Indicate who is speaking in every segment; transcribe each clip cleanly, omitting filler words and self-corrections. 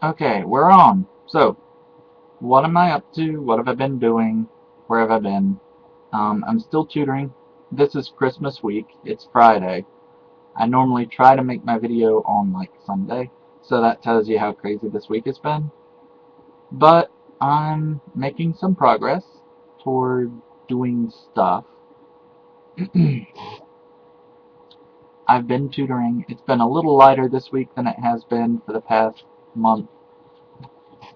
Speaker 1: Okay, we're on. So, what am I up to? What have I been doing? Where have I been? I'm still tutoring. This is Christmas week. It's Friday. I normally try to make my video on like Sunday, so that tells you how crazy this week has been. But I'm making some progress toward doing stuff. I've been tutoring. It's been a little lighter this week than it has been for the past month,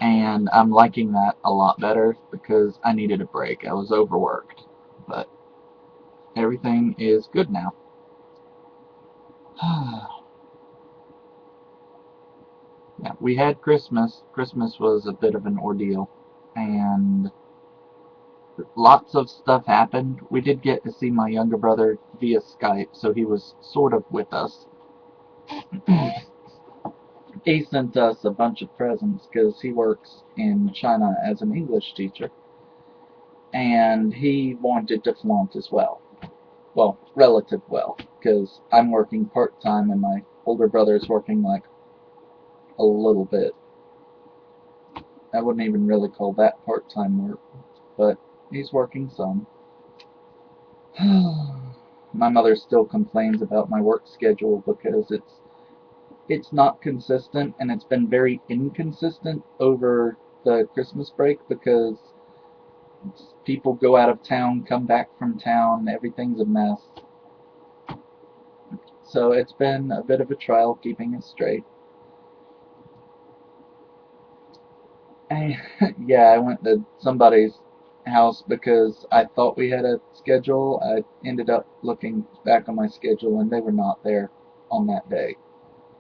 Speaker 1: and I'm liking that a lot better because I needed a break. I was overworked, but everything is good now. Yeah, we had Christmas. Christmas was a bit of an ordeal, and lots of stuff happened. We did get to see my younger brother via Skype, so he was sort of with us. He sent us a bunch of presents because he works in China as an English teacher, and he wanted to flaunt as well. Well, relative well, because I'm working part-time and my older brother is working like a little bit. I wouldn't even really call that part-time work, but he's working some. My mother still complains about my work schedule because it's not consistent, and it's been very inconsistent over the Christmas break because people go out of town, come back from town, everything's a mess. So it's been a bit of a trial keeping it straight. I, yeah, I went to somebody's house because I thought we had a schedule. I ended up looking back on my schedule and they were not there on that day.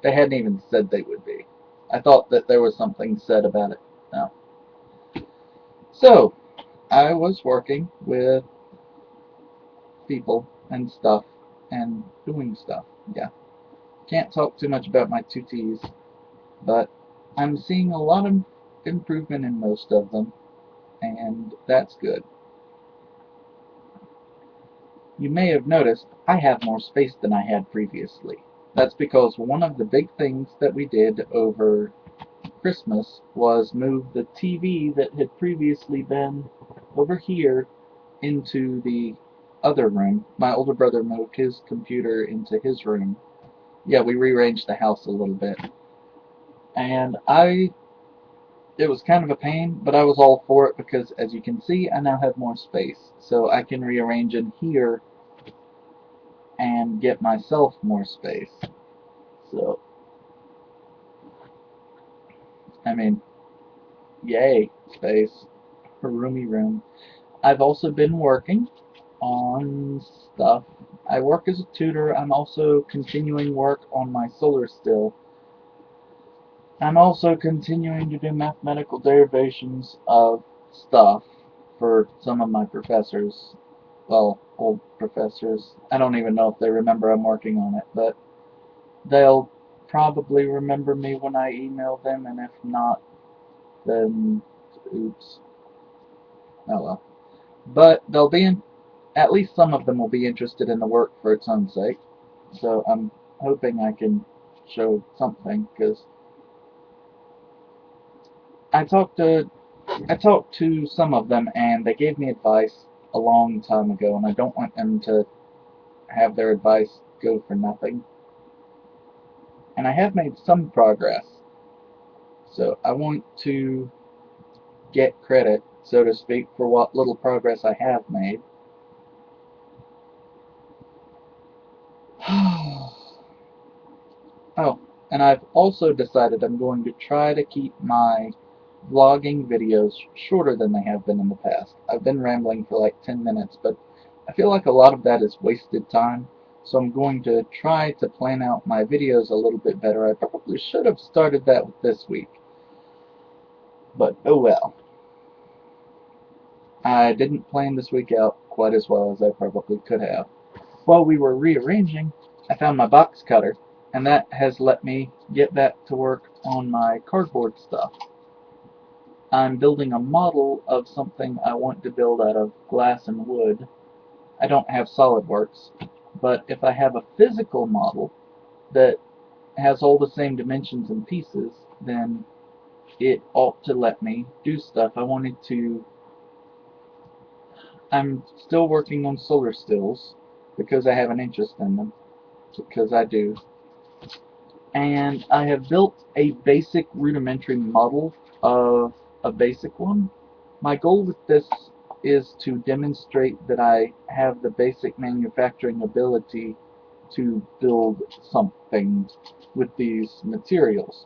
Speaker 1: They hadn't even said they would be. I thought that there was something said about it. No. So, I was working with people and stuff and doing stuff. Yeah. Can't talk too much about my two T's, but I'm seeing a lot of improvement in most of them, and that's good. You may have noticed I have more space than I had previously. That's because one of the big things that we did over Christmas was move the TV that had previously been over here into the other room. My older brother moved his computer into his room. Yeah, we rearranged the house a little bit. And it was kind of a pain, but I was all for it because as you can see, I now have more space. So I can rearrange in here and get myself more space. So, I mean, yay, space. A roomy room. I've also been working on stuff. I work as a tutor. I'm also continuing work on my solar still. I'm also continuing to do mathematical derivations of stuff for some of my professors. Well, old professors. I don't even know if they remember I'm working on it, but they'll probably remember me when I email them, and if not, then oops. Oh well. But they'll be in, at least some of them will be interested in the work for its own sake. So I'm hoping I can show something because I talked to I talked to some of them and they gave me advice a long time ago, and I don't want them to have their advice go for nothing. And I have made some progress, so I want to get credit, so to speak, for what little progress I have made. Oh, and I've also decided I'm going to try to keep my vlogging videos shorter than they have been in the past. I've been rambling for like 10 minutes, but I feel like a lot of that is wasted time, so I'm going to try to plan out my videos a little bit better. I probably should have started that with this week, but oh well. I didn't plan this week out quite as well as I probably could have. While we were rearranging, I found my box cutter, and that has let me get back to work on my cardboard stuff. I'm building a model of something I want to build out of glass and wood. I don't have SolidWorks, but if I have a physical model that has all the same dimensions and pieces, then it ought to let me do stuff. I'm still working on solar stills because I have an interest in them, because I do. And I have built a basic rudimentary model of a basic one. My goal with this is to demonstrate that I have the basic manufacturing ability to build something with these materials.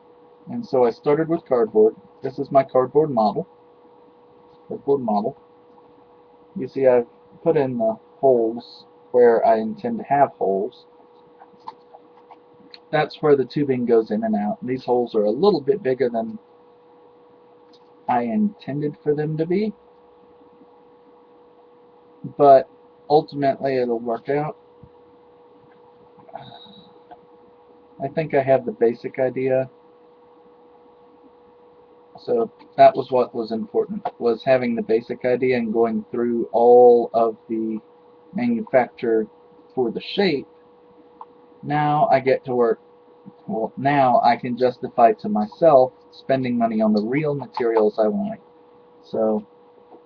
Speaker 1: And so I started with cardboard. This is my cardboard model. You see I've put in the holes where I intend to have holes. That's where the tubing goes in and out. And these holes are a little bit bigger than I intended for them to be, but ultimately it'll work out. I think I have the basic idea. So that was what was important, was having the basic idea and going through all of the manufacture for the shape. Now I get to work. Well, now I can justify to myself spending money on the real materials I want. So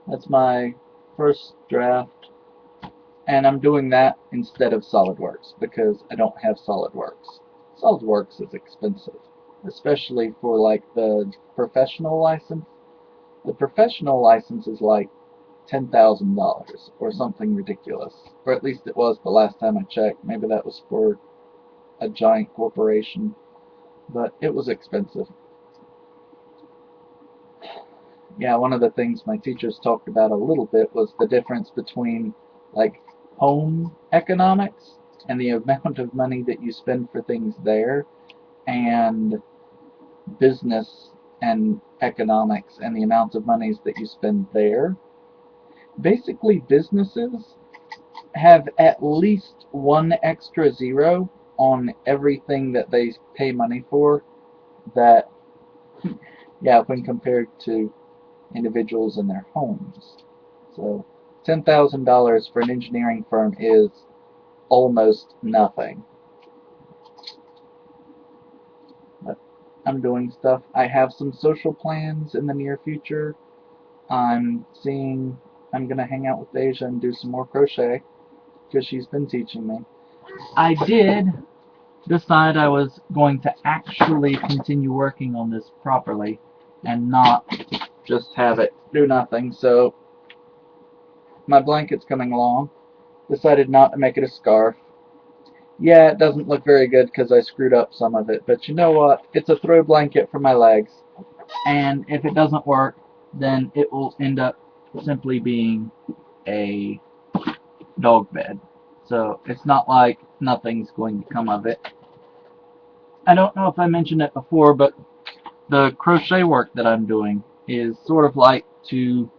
Speaker 1: that's my first draft, and I'm doing that instead of SolidWorks because I don't have SolidWorks. SolidWorks is expensive, especially for like the professional license. The professional license is like $10,000 or something ridiculous, or at least it was the last time I checked. Maybe that was for a giant corporation, but it was expensive. Yeah, one of the things my teachers talked about a little bit was the difference between like home economics and the amount of money that you spend for things there, and business and economics and the amount of monies that you spend there. Basically, businesses have at least one extra zero on everything that they pay money for, that, yeah, when compared to individuals in their homes. So $10,000 for an engineering firm is almost nothing. But I'm doing stuff. I have some social plans in the near future. I'm going to hang out with Deja and do some more crochet because she's been teaching me. I did decide I was going to actually continue working on this properly and not just have it do nothing. So my blanket's coming along. Decided not to make it a scarf. Yeah, it doesn't look very good because I screwed up some of it, but you know what? It's a throw blanket for my legs, and if it doesn't work, then it will end up simply being a dog bed. So it's not like nothing's going to come of it. I don't know if I mentioned it before, but the crochet work that I'm doing is sort of like to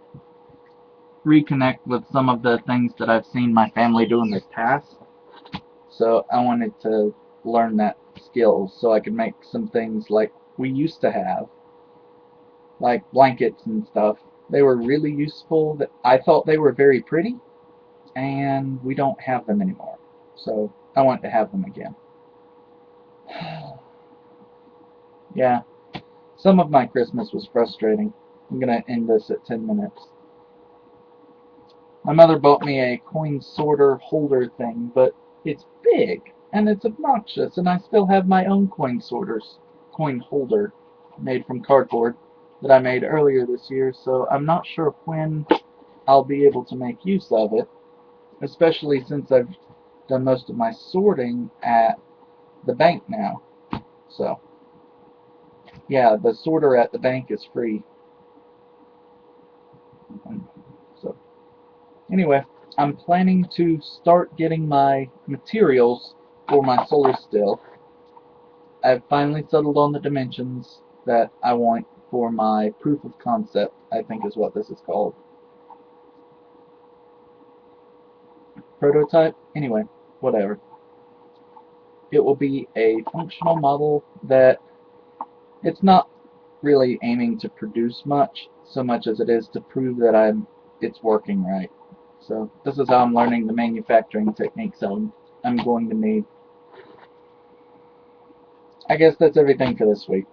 Speaker 1: reconnect with some of the things that I've seen my family do in the past. So I wanted to learn that skill so I could make some things like we used to have, like blankets and stuff. They were really useful. That I thought they were very pretty, and we don't have them anymore. So I want to have them again. Yeah, some of my Christmas was frustrating. I'm gonna end this at 10 minutes. My mother bought me a coin sorter holder thing, but it's big and it's obnoxious, and I still have my own coin holder made from cardboard that I made earlier this year, so I'm not sure when I'll be able to make use of it, especially since I've done most of my sorting at the bank now. So, yeah, the sorter at the bank is free. So, anyway, I'm planning to start getting my materials for my solar still. I've finally settled on the dimensions that I want for my proof of concept, I think is what this is called. Prototype? Anyway, whatever. It will be a functional model that it's not really aiming to produce much so much as it is to prove that it's working right. So this is how I'm learning the manufacturing techniques I'm going to need. I guess that's everything for this week.